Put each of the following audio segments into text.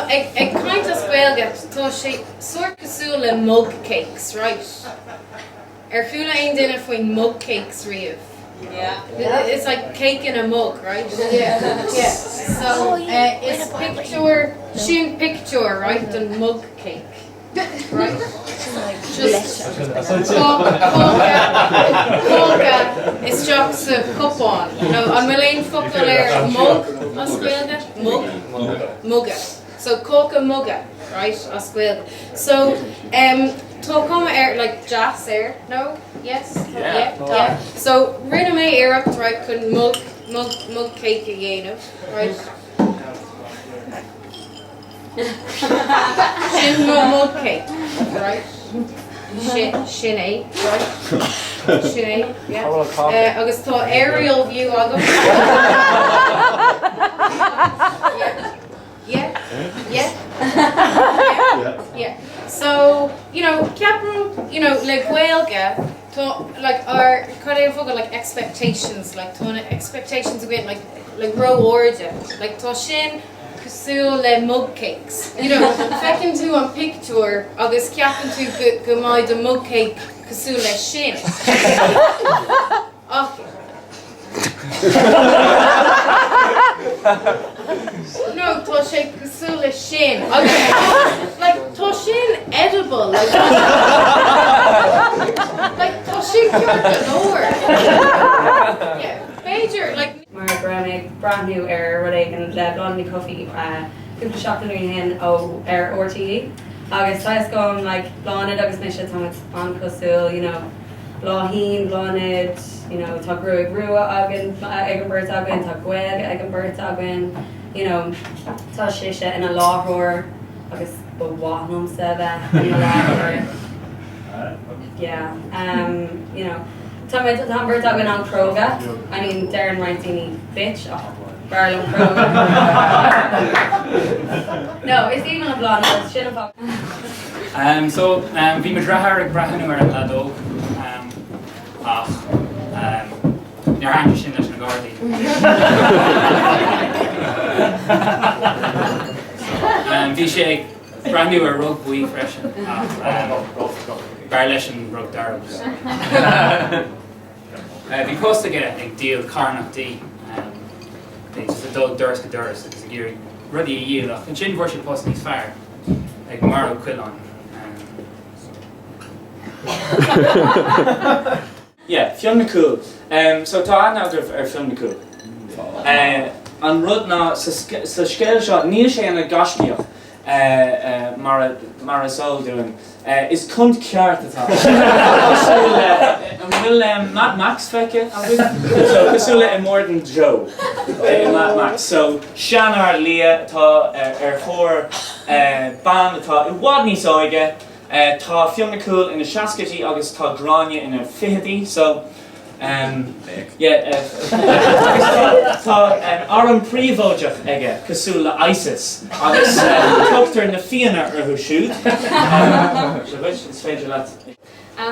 ag caintas Ghaelga tá sé suir cosúil le mug cakes, right? Fiúla aon duine faoin mug cakes riamh. Yeah. It's like cake in a mug, right? Yeah. Yeah. So it's picture, sin picture, right? The mug cake, right? Just cóga is just a cupán. No, an mulain focal mug as Ghaelga, mugga. So cóga mugga, right? As Ghaelga. So tá cuma like jazz no? Yes? Yeah. So rinne mé éireacht, right, chun mug cake a dhéanamh, right? Sin mug cake, right? Sin é, right? Sin é, yeah. Agus tá aerial view agam. Yeah. So, ceapan, like Ghaelga, like our kind of like expectations, like expectations again, like row order, like tá sin cosúil le mug cakes. Fecinn tú an picture agus ceapan tú go mbeidh an mug cake cosúil le sin. No, tá sé cosúil le sin. Like tá sin edible, like tá sin ceart an óir. Yeah, Beidir, like Mar brand new rud éigen le blondy coffee cúpla seachtain hen ó RTE. Agus tá gom like blonid agus mé sé tá an cosúil, bláhín, blonid, tá grúig rua agan ag an burt agan, tá Ghaelga ag an burt agan, tá sé sé ina láthóir agus bhhaithnom sa bheith ina láthóir. Yeah, tá burt agan an croga, I mean Darren Rintini bitch, barlam croga. No, it's even a blonde, it's sin a So, bhí me drathar ag breathnú ar an ladóg. Níor hainne sin leis na Gardaí. Bhí sé ag breathnú ar rug buí freisin. Bar leis an rug darbs. Bhí posta ag díal carnachtaí. Just a dul durs go durs, agus ag iarraidh rudí a dhéalach. An sin bhór sé post níos fearr, ag mar ó cuileán. Yeah, Fionn cool. So tá anagah ar Fionn cool. An rud ná sa scéil seo níl sé anna gascíoch mar a sol doing is cunt ceart atá. An bhfuil Mad Max feice so cosúla I mór than Joe Mad Max. So Seanar Lia tá ar chóir ban atá I bhfad níos óige. Tá Fionn cool ina seascatí agus tá gráine ina fichidí, so tá an príomhóideach aige cosúil le ISIS agus tuachtar na fianna ar siúd. Is féidir leat.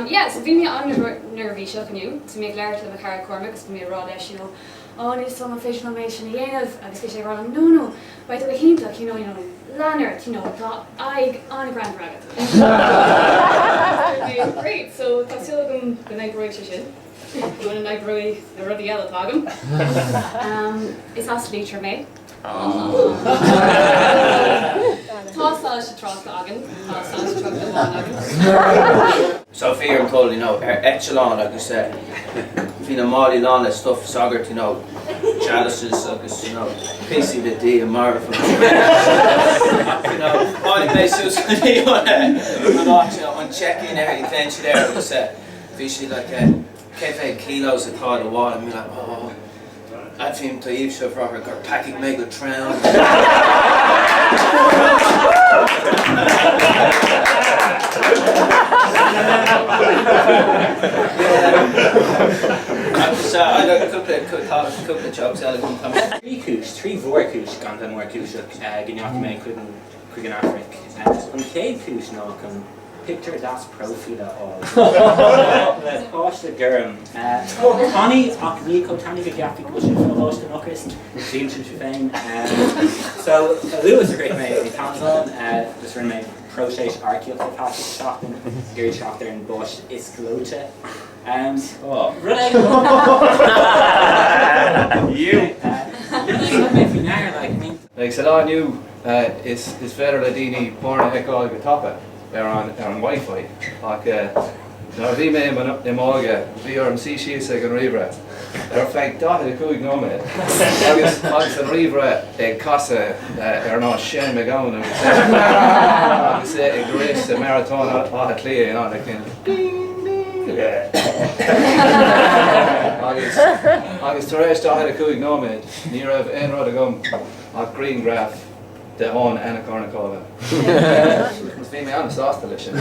Yeah, so bhí mé an nervhí seo aniu to make leir le cara cormac agus mé rá leis níos som féisi mé sin dhéanamh agus fé sé rá no, bait a híntaach Leonard, tá aig an grand bragat. Great, so tá siúlagam go naibhróid sin. Gúin naibhróid na rudí eile tágam. Is as lítre mé. Tásáil sé trasna agan, tásáil sé trasna bháin agan. So fear and cold, echelon, agus bhí na málaí lána stuff sagart, chalices, agus, pacey the day and mar from málaí places, on check-in everything there, agus bhí she like 5 kilos atá the wall, and me like, oh, I'd feel to eat so for her got packing mega trown. So I got a couple of jokes out of them. Three vorcúis gan an vorcúiseach gneach mé chuig an Afric. An céad cúis ná chun picture das profile all. Páiste gurm. Tánaí ach ní có tánaí go ceapaí go sin fáiste nachris, díl sin féin. So Lewis a great mate, Amazon, just remain crochet arcuil package shopping, gear shop there in Bush, Iscalote. Like Salah knew is federal Adini porn Ghaelga topa on Wi-Fi. Like now we may Imolga we are CC second Rivra. Fact dotted a cool nomad. August Rivra Casa not Shen McGowan and we say a grace a marathon at Clea and on the kind August Teresh dotted a cool nomad near of Enrod gum at Green Graph. The on and a cornucopia. Must be me honest, that's delicious.